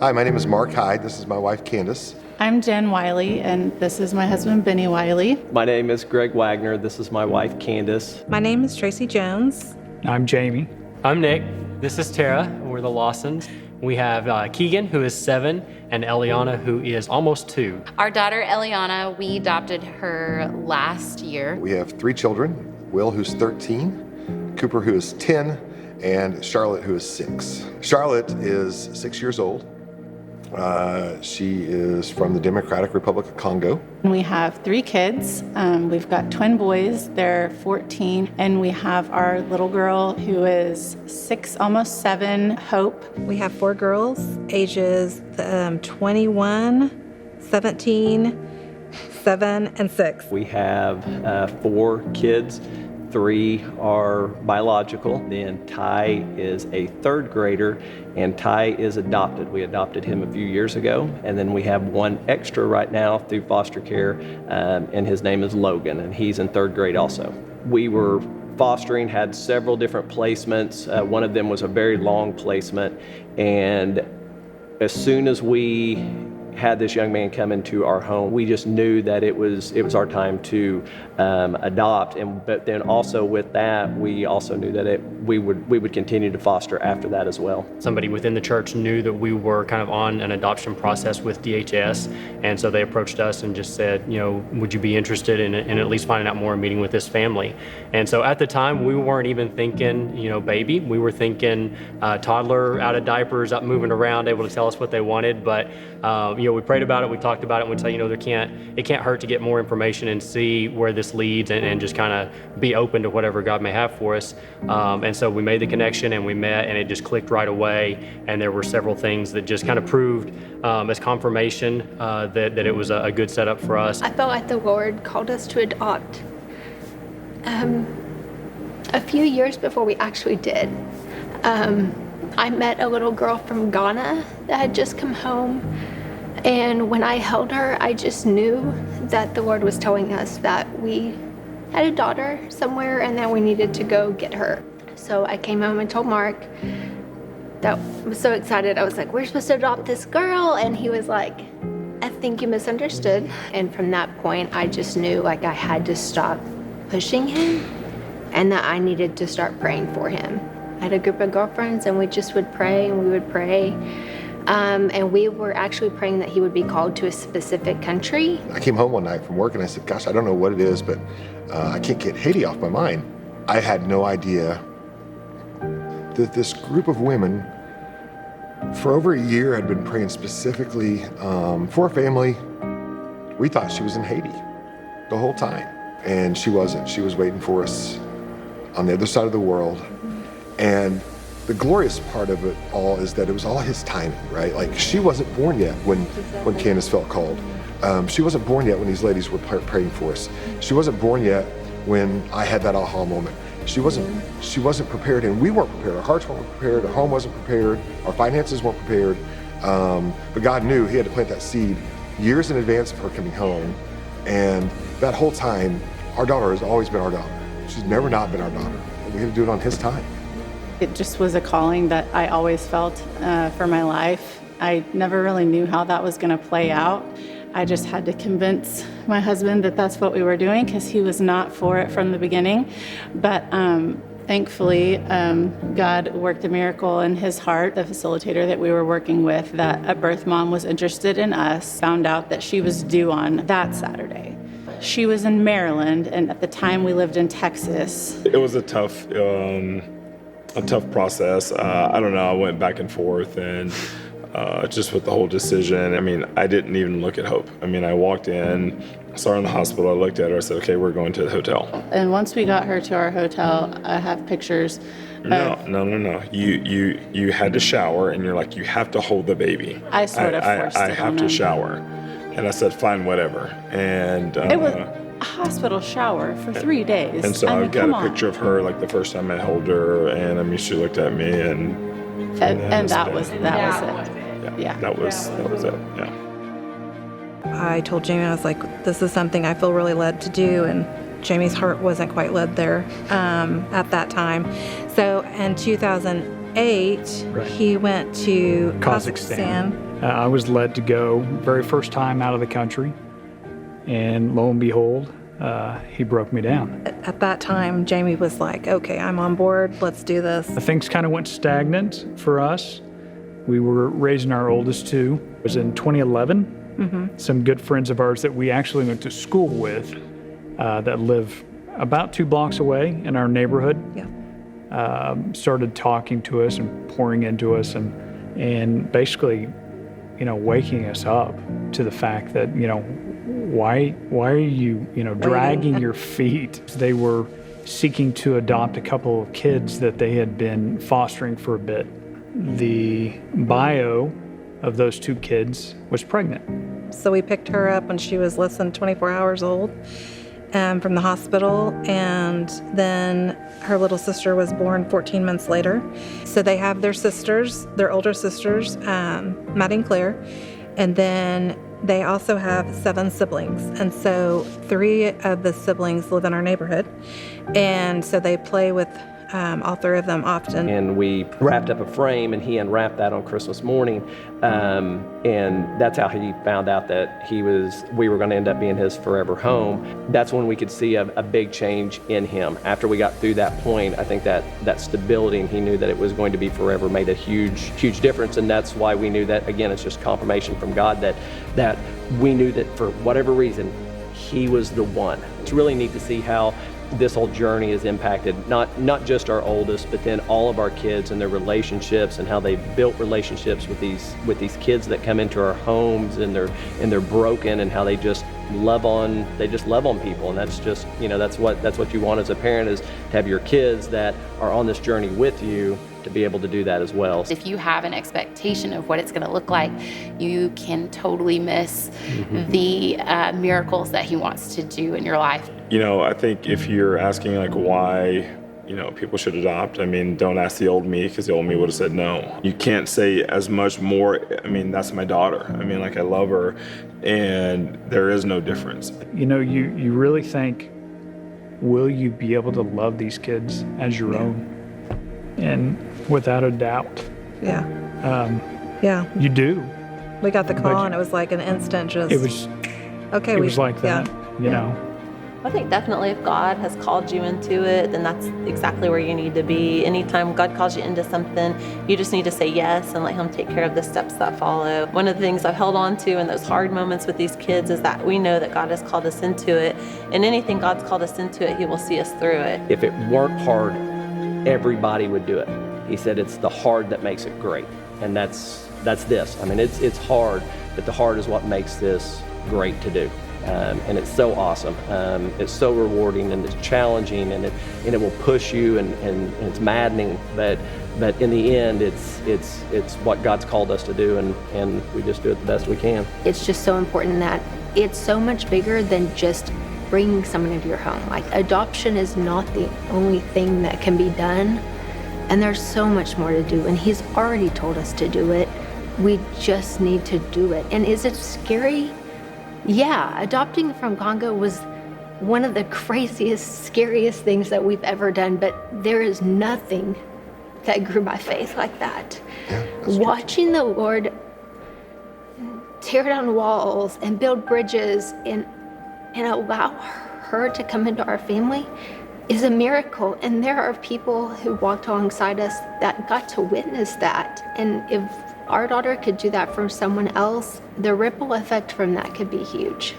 Hi, my name is Mark Hyde. This is my wife, Candace. I'm Jen Wiley, and this is my husband, Benny Wiley. My name is Greg Wagner. This is my wife, Candace. My name is Tracy Jones. I'm Jamie. I'm Nick. This is Tara. We're the Lawsons. We have Keegan, who is 7, and Eliana, who is almost 2. Our daughter, Eliana, we adopted her last year. We have 3 children, Will, who's 13, Cooper, who is 10, and Charlotte, who is 6. Charlotte is 6 years old. She is from the Democratic Republic of Congo. We have 3 kids. We've got twin boys, they're 14, and we have our little girl who is 6, almost 7, Hope. We have 4 girls, ages 21, 17, 7, and 6. We have 4 kids. 3 are biological. Then Ty is a 3rd grader, and Ty is adopted. We adopted him a few years ago, and then we have 1 extra right now through foster care, and his name is Logan, and he's in 3rd grade also. We were fostering, had several different placements. One of them was a very long placement, and as soon as we had this young man come into our home, we just knew that it was our time to adopt. But then also with that, we also knew that we would continue to foster after that as well. Somebody within the church knew that we were kind of on an adoption process with DHS, and so they approached us and just said, would you be interested in at least finding out more and meeting with this family? And so at the time, we weren't even thinking, baby. We were thinking toddler, out of diapers, up moving around, able to tell us what they wanted. But we prayed about it, we talked about it, and we said, it can't hurt to get more information and see where this leads, and just kind of be open to whatever God may have for us. And so we made the connection, and we met, and it just clicked right away. And there were several things that just kind of proved as confirmation that it was a good setup for us. I felt like the Lord called us to adopt a few years before we actually did. I met a little girl from Ghana that had just come home, and when I held her, I just knew that the Lord was telling us that we had a daughter somewhere and that we needed to go get her. So I came home and told Mark that I was so excited. I was like, we're supposed to adopt this girl, and he was like, I think you misunderstood. And from that point, I just knew I had to stop pushing him and that I needed to start praying for him. I had a group of girlfriends, and we just would pray, and we would pray. And we were actually praying that he would be called to a specific country. I came home one night from work and I said, gosh, I don't know what it is, but I can't get Haiti off my mind. I had no idea that this group of women for over a year had been praying specifically for a family. We thought she was in Haiti the whole time, and she wasn't. She was waiting for us on the other side of the world. And the glorious part of it all is that it was all his timing, right? Like, she wasn't born yet when Candace felt called. She wasn't born yet when these ladies were praying for us. She wasn't born yet when I had that aha moment. She wasn't prepared, and we weren't prepared. Our hearts weren't prepared, our home wasn't prepared, our finances weren't prepared. But God knew he had to plant that seed years in advance of her coming home. And that whole time, our daughter has always been our daughter. She's never not been our daughter. We had to do it on his time. It just was a calling that I always felt for my life. I never really knew how that was going to play out. I just had to convince my husband that that's what we were doing, because he was not for it from the beginning. But thankfully, God worked a miracle in his heart. The facilitator that we were working with, that a birth mom was interested in us, found out that she was due on that Saturday. She was in Maryland, and at the time we lived in Texas. It was a tough process. I don't know, I went back and forth, and just with the whole decision, I didn't even look at Hope. I walked in, saw her in the hospital, I looked at her, I said, okay, we're going to the hotel. And once we got her to our hotel, I have pictures. No. You had to shower, and you're like, you have to hold the baby. I sort of forced it on him. I have to shower. And I said, fine, whatever. And it was a hospital shower for 3 days. And so I've got a picture of her, like the first time I held her, and she looked at me, and that was it. Yeah, that was it. Yeah. I told Jamie, I was like, this is something I feel really led to do, and Jamie's heart wasn't quite led there at that time. So in 2008, he went to Kazakhstan I was led to go very first time out of the country, and lo and behold, he broke me down. At that time, Jamie was like, okay, I'm on board, let's do this. Things kind of went stagnant for us. We were raising our oldest two. It was in 2011. Some good friends of ours that we actually went to school with that live about 2 blocks away in our neighborhood started talking to us and pouring into us and basically, waking us up to the fact that, why are you, dragging your feet? They were seeking to adopt a couple of kids that they had been fostering for a bit. The bio of those 2 kids was pregnant. So we picked her up when she was less than 24 hours old from the hospital, and then her little sister was born 14 months later. So they have their sisters, their older sisters, Maddie and Claire, and then they also have 7 siblings. And so 3 of the siblings live in our neighborhood, and so they play with all 3 of them often. And we wrapped up a frame, and he unwrapped that on Christmas morning, and that's how he found out that we were going to end up being his forever home. That's when we could see a big change in him. After we got through that point, I think that stability, and he knew that it was going to be forever, made a huge difference. And that's why we knew that, again, it's just confirmation from God that we knew that for whatever reason, he was the one. It's really neat to see how this whole journey has impacted not just our oldest, but then all of our kids and their relationships, and how they've built relationships with these kids that come into our homes, and they're broken, and how they just love on people. And that's just, that's what you want as a parent, is to have your kids that are on this journey with you to be able to do that as well. If you have an expectation of what it's going to look like, you can totally miss the miracles that he wants to do in your life. I think if you're asking why, people should adopt, don't ask the old me, because the old me would have said no. You can't say as much more. That's my daughter. I love her, and there is no difference. You really think, will you be able to love these kids as your own? And without a doubt. You do. We got the call, and it was like an instant just... It was like that, I think definitely if God has called you into it, then that's exactly where you need to be. Anytime God calls you into something, you just need to say yes and let him take care of the steps that follow. One of the things I've held on to in those hard moments with these kids is that we know that God has called us into it, and anything God's called us into it, he will see us through it. If it weren't hard, everybody would do it. He said it's the hard that makes it great, and that's this. It's hard, but the hard is what makes this great to do. And it's so awesome. It's so rewarding, and it's challenging, and it will push you, and it's maddening. But in the end, it's what God's called us to do, and we just do it the best we can. It's just so important that it's so much bigger than just bringing someone into your home. Adoption is not the only thing that can be done, and there's so much more to do, and he's already told us to do it. We just need to do it. And is it scary? Yeah, adopting from Congo was one of the craziest, scariest things that we've ever done, but there is nothing that grew my faith like that. Yeah, Watching the Lord tear down walls and build bridges and allow her to come into our family is a miracle. And there are people who walked alongside us that got to witness that. And if our daughter could do that for someone else, the ripple effect from that could be huge.